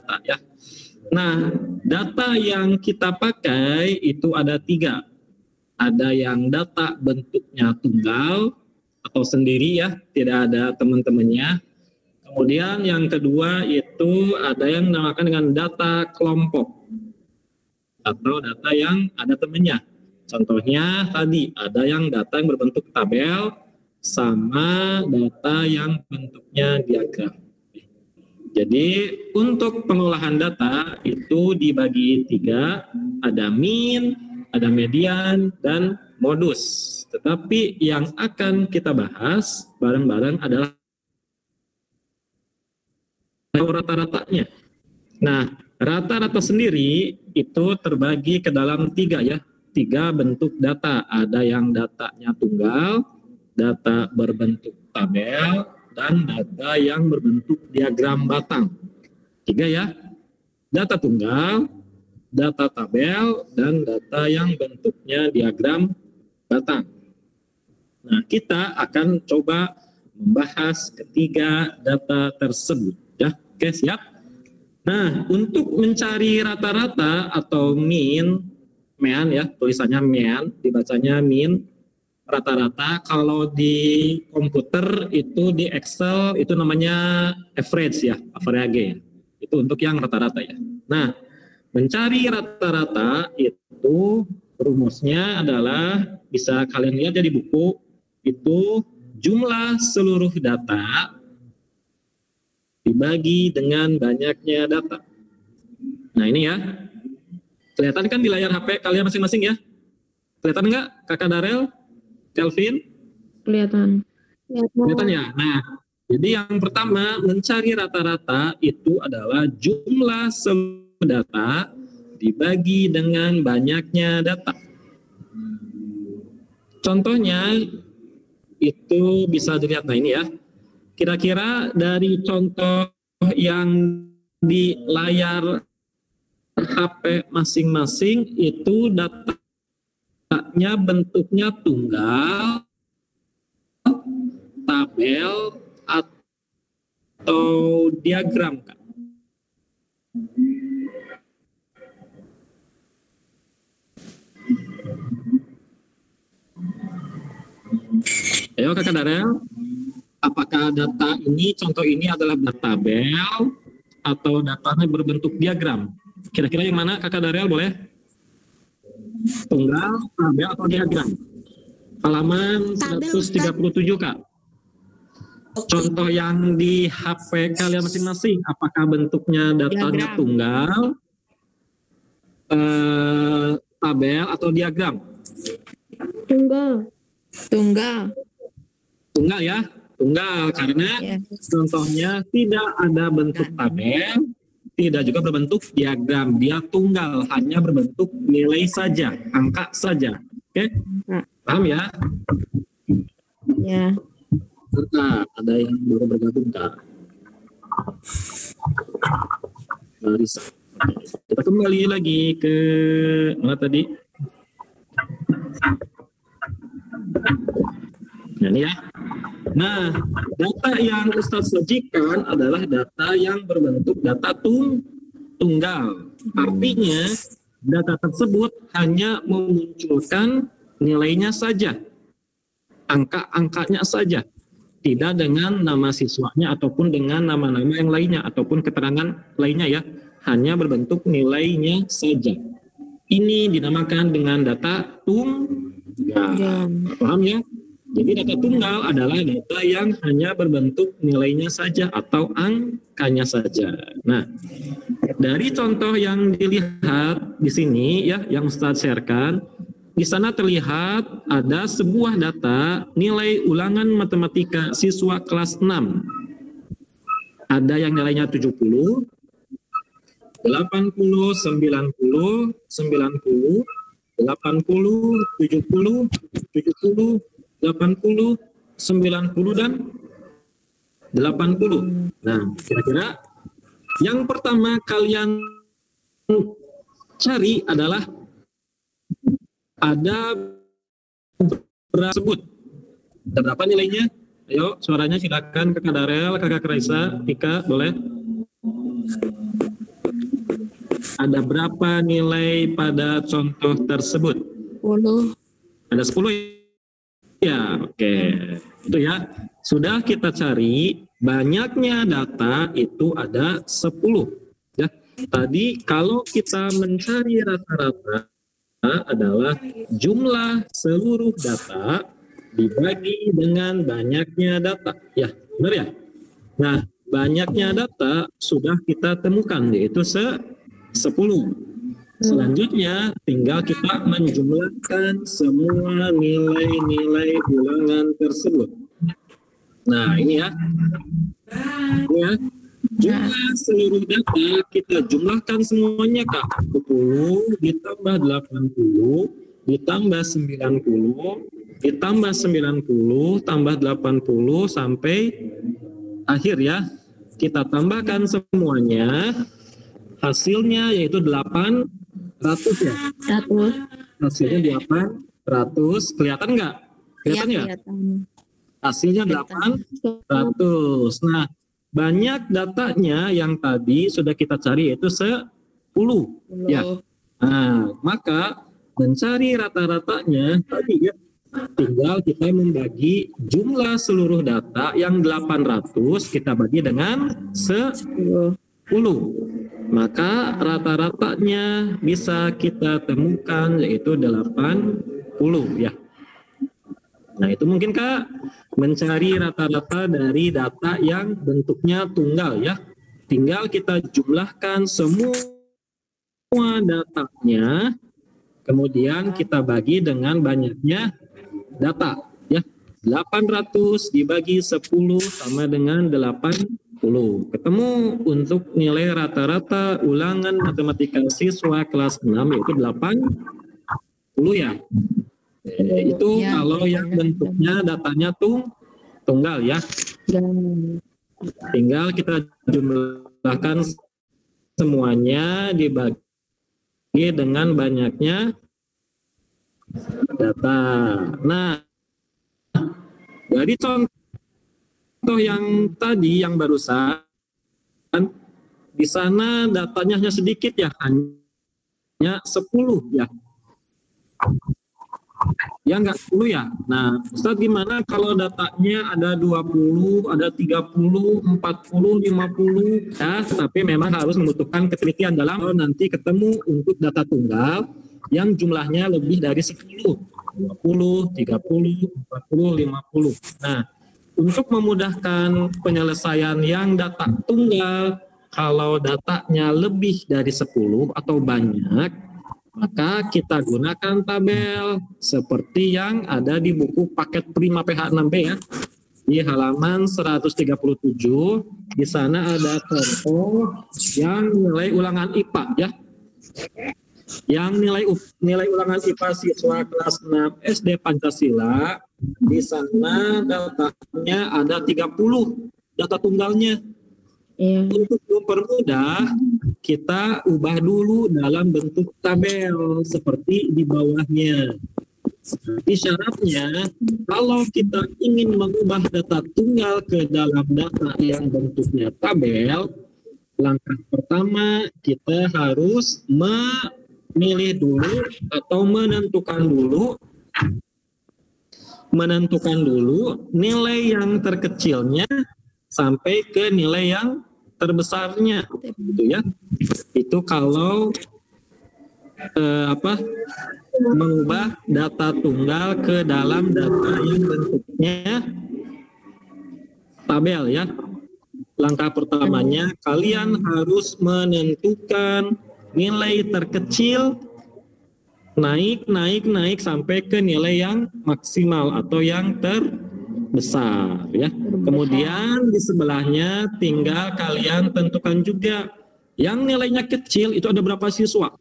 data ya. Nah, data yang kita pakai itu ada 3. Ada yang data bentuknya tunggal atau sendiri ya, tidak ada teman-temannya. Kemudian yang kedua itu ada yang dinamakan dengan data kelompok atau data yang ada temannya. Contohnya tadi ada yang data yang berbentuk tabel sama data yang bentuknya diagram. Jadi untuk pengolahan data itu dibagi 3, ada mean, ada median, dan modus. Tetapi yang akan kita bahas bareng-bareng adalah rata-ratanya. Nah, rata-rata sendiri itu terbagi ke dalam 3 ya. 3 bentuk data. Ada yang datanya tunggal, data berbentuk tabel, dan data yang berbentuk diagram batang. 3 ya. Data tunggal, data tabel, dan data yang bentuknya diagram batang. Nah, kita akan coba membahas ketiga data tersebut. Ya, oke, siap? Nah, untuk mencari rata-rata atau mean ya, tulisannya mean, dibacanya mean, rata-rata. Kalau di komputer itu di Excel itu namanya average ya, average ya. Itu untuk yang rata-rata ya. Nah, mencari rata-rata itu rumusnya adalah bisa kalian lihat di buku, itu jumlah seluruh data dibagi dengan banyaknya data. Nah ini ya, kelihatan kan di layar HP kalian masing-masing ya? Kelihatan nggak Kakak Darel? Kelvin? Kelihatan. Kelihatan ya? Nah, jadi yang pertama mencari rata-rata itu adalah jumlah seluruh data dibagi dengan banyaknya data. Contohnya itu bisa dilihat, nah ini ya. Kira-kira dari contoh yang di layar HP masing-masing itu datanya bentuknya tunggal, tabel, atau diagram, Kak? Ayo Kakak Darel, apakah data ini, contoh ini adalah data tabel atau datanya berbentuk diagram? Kira-kira yang mana Kakak Darel boleh? Tunggal, tabel, atau diagram? Halaman 137 Kak. Contoh yang di HP kalian masing-masing, apakah bentuknya datanya tunggal, tabel, atau diagram? Tunggal. Tunggal ya, tunggal karena contohnya tidak ada bentuk tabel, tidak juga berbentuk diagram. Dia tunggal, hanya berbentuk nilai saja, angka saja. Oke? Paham ya? Ya. Serta ada yang baru bergabung, Kak. Marisa. Kita kembali lagi ke mana tadi? Ini ya. Nah, data yang Ustadz sajikan adalah data yang berbentuk data tunggal. Artinya, data tersebut hanya memunculkan nilainya saja, angka-angkanya saja, tidak dengan nama siswanya ataupun dengan nama-nama yang lainnya ataupun keterangan lainnya ya, hanya berbentuk nilainya saja. Ini dinamakan dengan data tunggal. Paham ya? Jadi data tunggal adalah data yang hanya berbentuk nilainya saja atau angkanya saja. Nah, dari contoh yang dilihat di sini ya, yang Ustadz sharekan, di sana terlihat ada sebuah data nilai ulangan matematika siswa kelas 6. Ada yang nilainya 70, 80, 90, 90, 80, 70, 70, 80, 90, dan 80. Nah, kira-kira yang pertama kalian cari adalah ada berapa sebut. Berapa nilainya? Ayo, suaranya silakan Kakak Darel, Kakak Raisa, Tika, boleh? ada berapa nilai pada contoh tersebut? 10. Ada 10 ya, oke. Itu ya. Sudah kita cari, banyaknya data itu ada 10. Ya. Tadi kalau kita mencari rata-rata adalah jumlah seluruh data dibagi dengan banyaknya data. Ya, benar ya? Nah, banyaknya data sudah kita temukan, yaitu 10. Selanjutnya tinggal kita menjumlahkan semua nilai-nilai ulangan tersebut. Nah, ini ya. Ya. Jumlah seluruh data kita jumlahkan semuanya, Kak. 10 ditambah 80 ditambah 90 ditambah 90 tambah 80 sampai akhir ya. Kita tambahkan semuanya. Hasilnya yaitu 800 ya. 100. Hasilnya 800. Kelihatan nggak? Kelihatan ya? Hasilnya 800. Nah, banyak datanya yang tadi sudah kita cari yaitu 10. Ya. Nah, maka mencari rata-ratanya tadi ya, tinggal kita membagi jumlah seluruh data yang 800 kita bagi dengan 10. Maka rata-ratanya bisa kita temukan yaitu 80 ya. Nah, itu mungkin Kak mencari rata-rata dari data yang bentuknya tunggal ya. Tinggal kita jumlahkan semua datanya, kemudian kita bagi dengan banyaknya data ya. 800 dibagi 10 sama dengan 80. Ketemu untuk nilai rata-rata ulangan matematika siswa kelas 6 yaitu 80 ya. Itu ya, kalau yang bentuknya datanya tunggal ya. Tinggal kita jumlahkan semuanya dibagi dengan banyaknya data. Nah, dari contoh yang tadi yang barusan, di sana datanya hanya sedikit ya, hanya 10 ya. Ya enggak 10 ya. Nah, Ustaz gimana kalau datanya ada 20, ada 30, 40, 50 ya, tapi memang harus membutuhkan ketelitian dalam nanti ketemu untuk data tunggal yang jumlahnya lebih dari 10, 20, 30, 40, 50. Nah, untuk memudahkan penyelesaian yang data tunggal, kalau datanya lebih dari 10 atau banyak, maka kita gunakan tabel seperti yang ada di buku paket Prima PH6B ya. Di halaman 137, di sana ada contoh yang nilai ulangan IPA ya. Yang nilai ulangan IPA siswa kelas 6 SD Pancasila, di sana datanya ada 30 data tunggalnya. Untuk mempermudah, kita ubah dulu dalam bentuk tabel seperti di bawahnya. Tapi syaratnya, kalau kita ingin mengubah data tunggal ke dalam data yang bentuknya tabel, langkah pertama kita harus memilih dulu atau menentukan dulu nilai yang terkecilnya sampai ke nilai yang terbesarnya, gitu ya. Itu kalau mengubah data tunggal ke dalam data yang bentuknya tabel ya. Langkah pertamanya kalian harus menentukan nilai terkecil naik sampai ke nilai yang maksimal atau yang terbesar ya. Kemudian di sebelahnya tinggal kalian tentukan juga yang nilainya kecil itu ada berapa siswa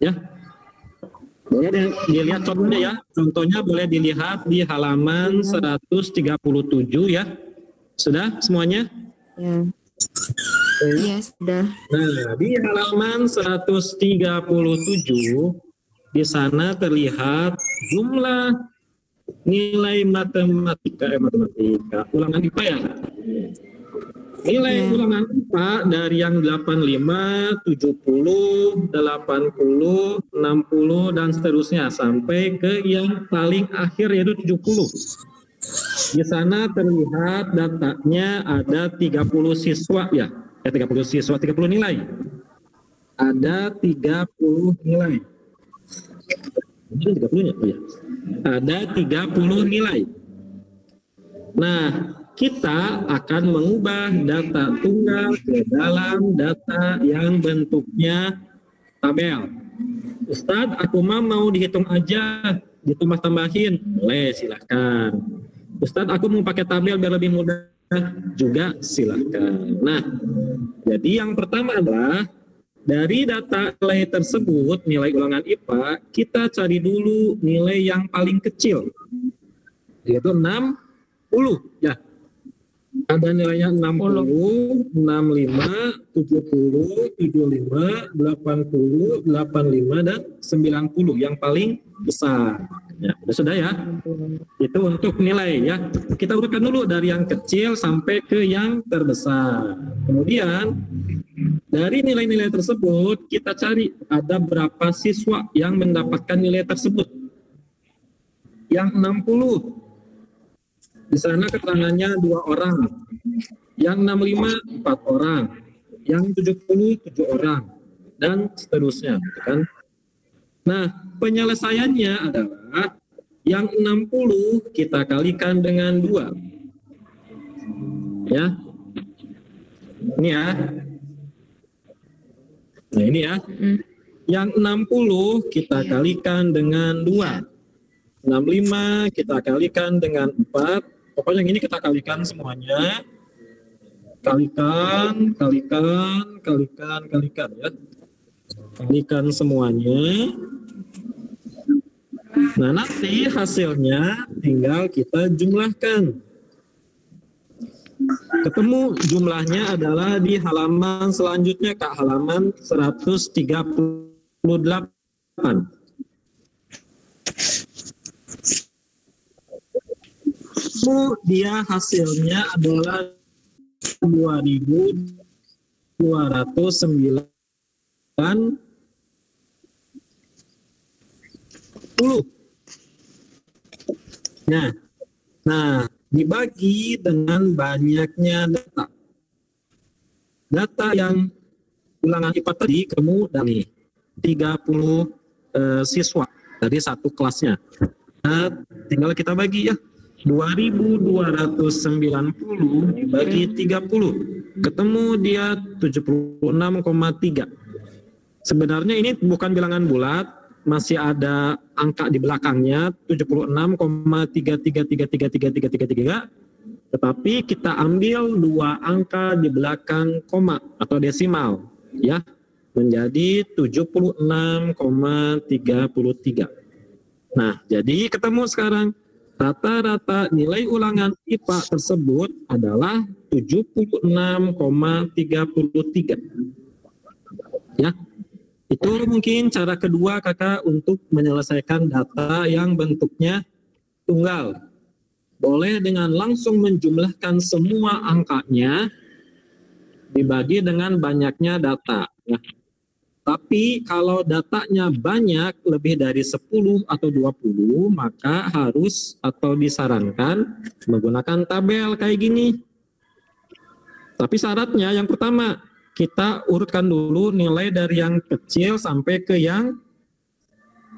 ya. Boleh dilihat contohnya ya. Contohnya boleh dilihat di halaman 137 ya. Sudah semuanya? Ya. Ya, sudah. Nah, di halaman 137 di sana terlihat jumlah nilai matematika ulangan IPA ya. Nilai Ya. ulangan IPA dari yang 85, 70, 80, 60, dan seterusnya sampai ke yang paling akhir yaitu 70. Di sana terlihat datanya ada 30 siswa ya. 30 siswa, 30 nilai. Ada 30 nilai. Ini 30-nya? Oh ya. Ada 30 nilai. Nah, kita akan mengubah data tunggal ke dalam data yang bentuknya tabel. Ustadz, aku mau dihitung aja, ditambah-tambahin. Boleh, silahkan. Ustadz, aku mau pakai tabel biar lebih mudah. Juga silahkan. Nah, jadi yang pertama adalah dari data nilai tersebut, nilai ulangan IPA, kita cari dulu nilai yang paling kecil, yaitu 60. Ya, ada nilainya 60, 65, 70, 75, 80, 85, dan 90 yang paling besar. Ya, sudah ya. Itu untuk nilai ya. Kita urutkan dulu dari yang kecil sampai ke yang terbesar. Kemudian dari nilai-nilai tersebut kita cari ada berapa siswa yang mendapatkan nilai tersebut. Yang 60 di sana keterangannya 2 orang, yang 65 4 orang, yang 70 7 orang, dan seterusnya, gitu kan? Nah, penyelesaiannya adalah yang 60 kita kalikan dengan 2. Ya. Ini ya. Nah, ini ya. Yang 60 kita kalikan dengan 2. 65 kita kalikan dengan 4. Pokoknya yang ini kita kalikan semuanya. Kalikan ya. Kalikan semuanya. Nah, nanti hasilnya tinggal kita jumlahkan. Ketemu jumlahnya adalah di halaman selanjutnya, Kak, halaman 138. Dia hasilnya adalah 2.209. Nah, dibagi dengan banyaknya data. Data yang ulangan IPA tadi ketemu dari 30 siswa dari satu kelasnya. Nah, tinggal kita bagi ya. 2.290 dibagi 30. Ketemu dia 76,3. Sebenarnya ini bukan bilangan bulat, masih ada angka di belakangnya 76,3333333, tetapi kita ambil 2 angka di belakang koma atau desimal ya, menjadi 76,33. Nah, jadi ketemu sekarang rata-rata nilai ulangan IPA tersebut adalah 76,33. Ya. Itu mungkin cara kedua Kakak untuk menyelesaikan data yang bentuknya tunggal. Boleh dengan langsung menjumlahkan semua angkanya dibagi dengan banyaknya data. Ya. Tapi kalau datanya banyak, lebih dari 10 atau 20, maka harus atau disarankan menggunakan tabel kayak gini. Tapi syaratnya yang pertama, kita urutkan dulu nilai dari yang kecil sampai ke yang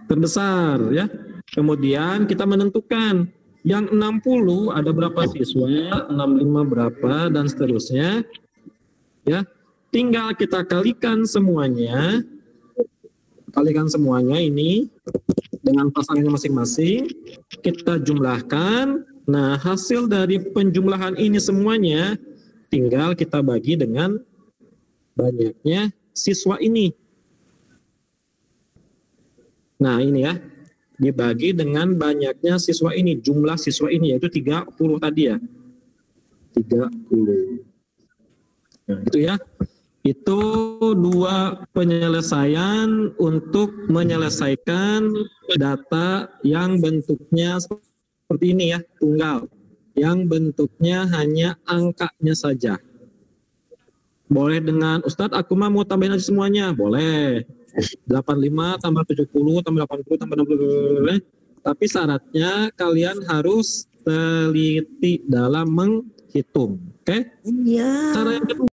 terbesar ya. Kemudian kita menentukan yang 60 ada berapa siswa, 65 berapa, dan seterusnya. Ya. Tinggal kita kalikan semuanya ini dengan pasangannya masing-masing, kita jumlahkan. Nah, hasil dari penjumlahan ini semuanya tinggal kita bagi dengan banyaknya siswa ini. Nah, ini ya, dibagi dengan banyaknya siswa ini, jumlah siswa ini yaitu 30 tadi ya. 30. Nah, itu ya. Itu 2 penyelesaian untuk menyelesaikan data yang bentuknya seperti ini ya, tunggal. Yang bentuknya hanya angkanya saja. Boleh dengan Ustadz, aku mah mau tambahin aja semuanya. Boleh. 85 tambah 70 tambah 80 tambah 60. Tapi syaratnya kalian harus teliti dalam menghitung. Oke? Iya. Cara yang kedua